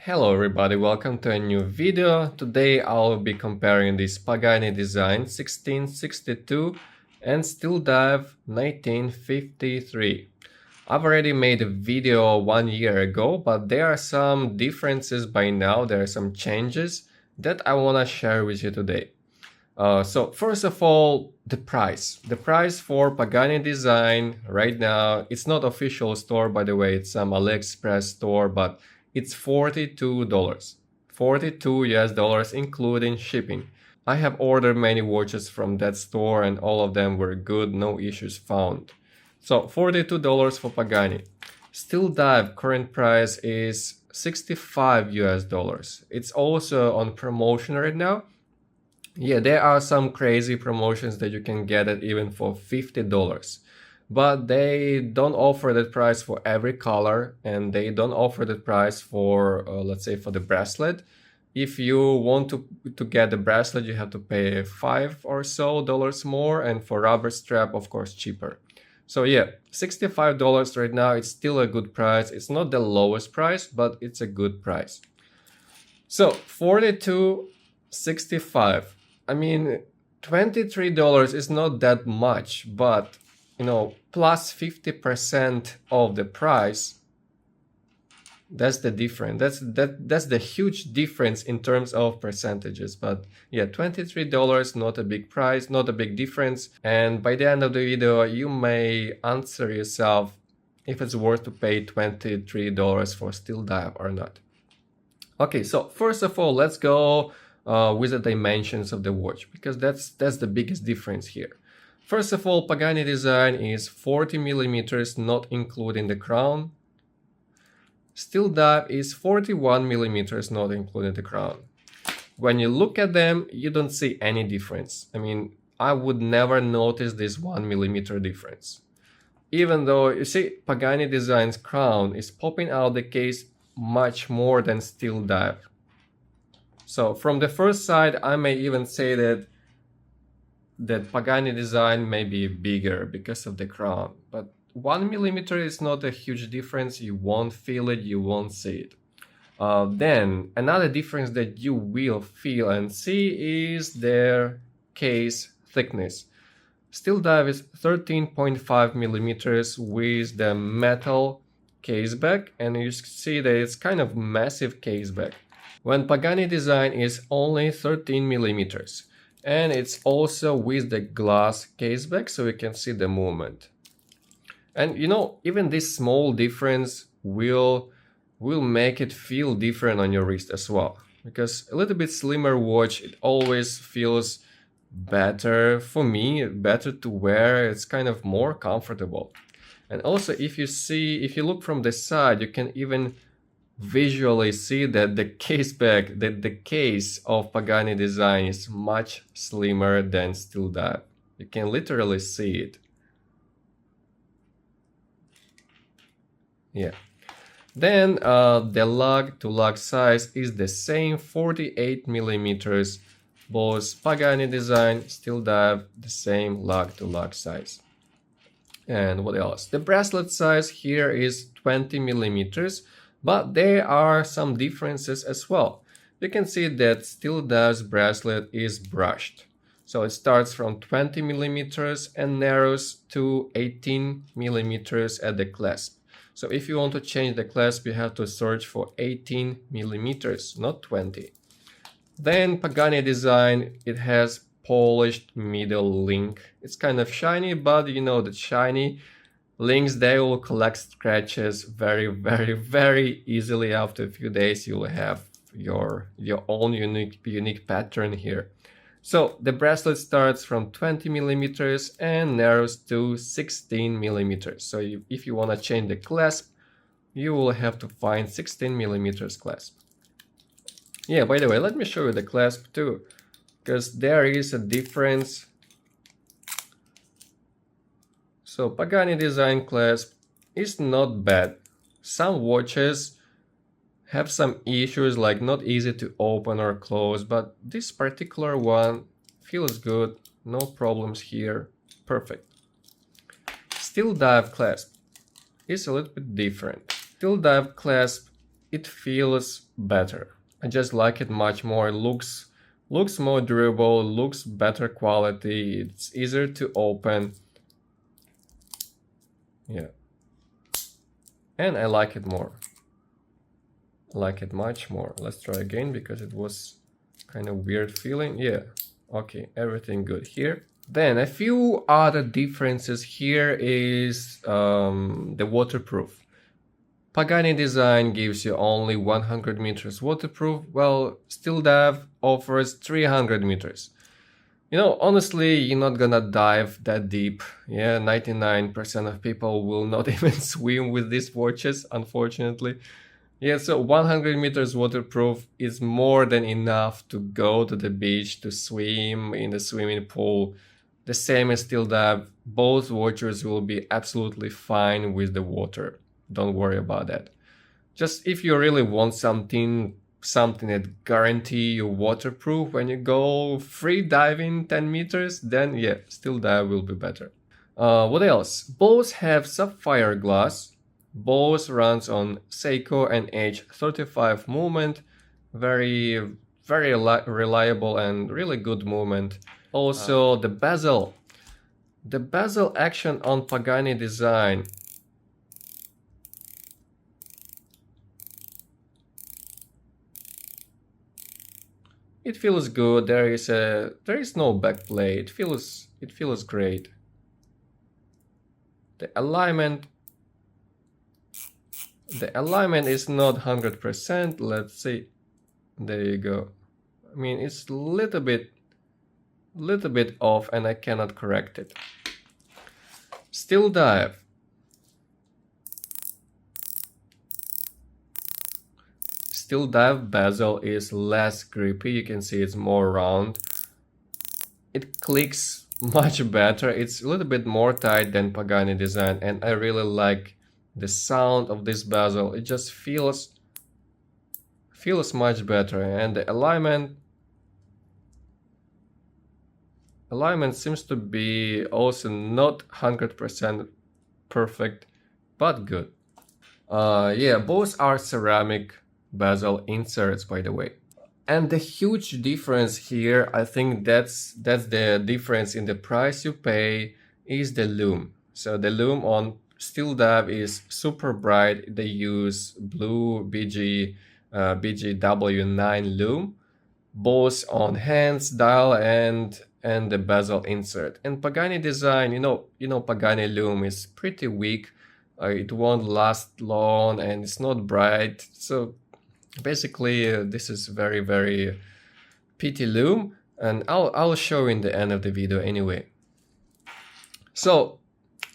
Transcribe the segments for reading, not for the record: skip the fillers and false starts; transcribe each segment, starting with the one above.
Hello everybody, welcome to a new video. Today I'll be comparing this Pagani design 1662 and SteelDive 1953. I've already made a video 1 year ago, but there are some differences by now, there are some changes that I want to share with you today. So first of all, the price. The price for Pagani design right now, it's not official store by the way, it's some AliExpress store, but it's $42. 42 US dollars including shipping. I have ordered many watches from that store and all of them were good, no issues found. So $42 for Pagani. SteelDive current price is 65 US dollars. It's also on promotion right now. Yeah, there are some crazy promotions that you can get it even for $50. But they don't offer that price for every color and they don't offer that price for, let's say, for the bracelet. If you want to get the bracelet, you have to pay $5 or so more, and for rubber strap, of course, cheaper. So yeah, $65 right now, it's still a good price. It's not the lowest price, but it's a good price. So $42.65. I mean, $23 is not that much, but you know, plus 50% of the price, that's the difference. That's the huge difference in terms of percentages. But yeah, $23, not a big price, not a big difference. And by the end of the video, you may answer yourself if it's worth to pay $23 for SteelDive or not. Okay, so first of all, let's go with the dimensions of the watch, because that's the biggest difference here. First of all, Pagani design is 40 millimeters, not including the crown. SteelDive is 41 millimeters, not including the crown. When you look at them, you don't see any difference. I mean, I would never notice this 1 millimeter difference. Even though, you see, Pagani design's crown is popping out the case much more than SteelDive. So from the first side, I may even say that Pagani design may be bigger because of the crown, but 1 millimeter is not a huge difference. You won't feel it, you won't see it. Then another difference that you will feel and see is their case thickness. SteelDive is 13.5 millimeters with the metal case back, and you see that it's kind of massive case back, when Pagani design is only 13 millimeters. And it's also with the glass case back, so you can see the movement. And you know, even this small difference will make it feel different on your wrist as well, because a little bit slimmer watch, it always feels better for me, better to wear. It's kind of more comfortable. And also, if you look from the side, you can even visually see that the case back, the case of Pagani design is much slimmer than SteelDive. You can literally see it. Yeah. Then the lug to lug size is the same, 48 millimeters. Both Pagani design, SteelDive, the same lug to lug size. And what else? The bracelet size here is 20 millimeters. But there are some differences as well. You can see that SteelDive's bracelet is brushed. So it starts from 20 millimeters and narrows to 18 millimeters at the clasp. So if you want to change the clasp, you have to search for 18 millimeters, not 20. Then Pagani design, it has polished middle link. It's kind of shiny, but you know that shiny links, they will collect scratches very easily. After a few days, you will have your own unique pattern here. So the bracelet starts from 20 millimeters and narrows to 16 millimeters. So if you want to change the clasp, you will have to find 16 millimeters clasp. Yeah, by the way, let me show you the clasp too, because there is a difference. So Pagani design clasp is not bad. Some watches have some issues, like not easy to open or close, but this particular one feels good, no problems here, perfect. SteelDive clasp is a little bit different. SteelDive clasp it feels better. I just like it much more. It looks more durable, looks better quality, it's easier to open. Yeah. And I like it more. I like it much more. Let's try again because it was kind of weird feeling. Yeah. Okay, everything good here. Then a few other differences here is the waterproof. Pagani design gives you only 100 meters waterproof, while SteelDive offers 300 meters. You know, honestly, you're not gonna dive that deep. Yeah, 99% of people will not even swim with these watches, unfortunately. Yeah, so 100 meters waterproof is more than enough to go to the beach, to swim in the swimming pool. The same as SteelDive, both watches will be absolutely fine with the water. Don't worry about that. Just if you really want something that guarantee you waterproof when you go free diving 10 meters, then yeah, SteelDive will be better. What else? Both have sapphire glass. Both runs on Seiko and H35 movement. Very reliable and really good movement. Also the bezel. The bezel action on Pagani design. It feels good. There is no backplate. It feels great. The alignment is not 100%. Let's see. There you go. I mean, it's a little bit off and I cannot correct it. SteelDive. SteelDive bezel is less grippy. You can see it's more round. It clicks much better. It's a little bit more tight than Pagani design, and I really like the sound of this bezel. It just feels much better, and the alignment seems to be also not 100% perfect, but good. Yeah, both are ceramic bezel inserts, by the way. And the huge difference here, I think that's the difference in the price you pay, is the lume. So the lume on SteelDive is super bright. They use blue BGW9 lume, both on hands, dial, and the bezel insert. And Pagani design, you know Pagani lume is pretty weak. It won't last long and it's not bright. So basically, this is very PT lume, and I'll show in the end of the video anyway. So,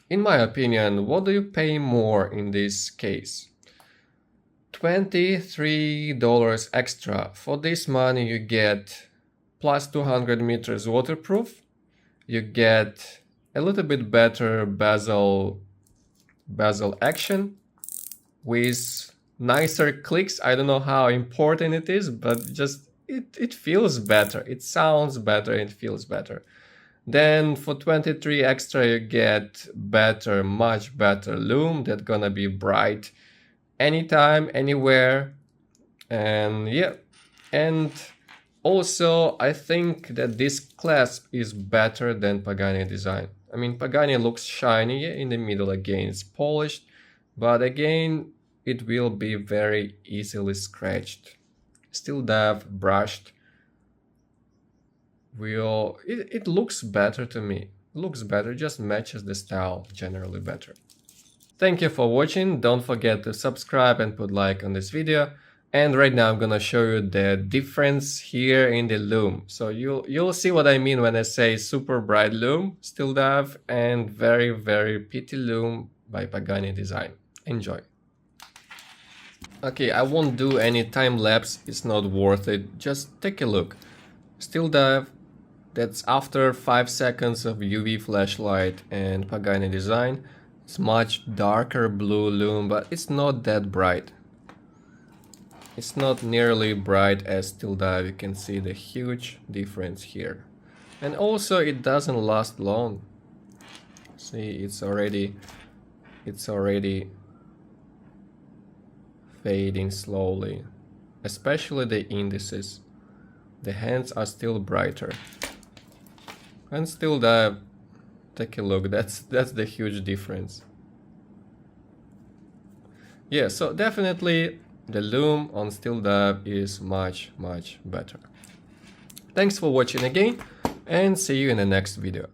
in my opinion, what do you pay more in this case? $23 extra. For this money, you get plus 200 meters waterproof. You get a little bit better bezel action with nicer clicks. I don't know how important it is, but just it feels better. It sounds better. It feels better. Then for 23 extra, you get much better lume that's gonna be bright anytime, anywhere. And yeah, and also I think that this clasp is better than Pagani design. I mean, Pagani looks shiny in the middle again. It's polished, but again, it will be very easily scratched. SteelDive brushed. It looks better to me. It looks better, just matches the style generally better. Thank you for watching. Don't forget to subscribe and put like on this video. And right now I'm gonna show you the difference here in the lume. So you'll see what I mean when I say super bright lume, SteelDive, and very pretty lume by Pagani design. Enjoy. Okay, I won't do any time lapse, it's not worth it. Just take a look. SteelDive, that's after 5 seconds of UV flashlight, and Pagani design. It's much darker blue lume, but it's not that bright. It's not nearly bright as SteelDive. You can see the huge difference here. And also it doesn't last long. See, it's already fading slowly, especially the indices. The hands are still brighter. And SteelDive, take a look, that's the huge difference. Yeah, so definitely the loom on SteelDive is much better. Thanks for watching again, and see you in the next video.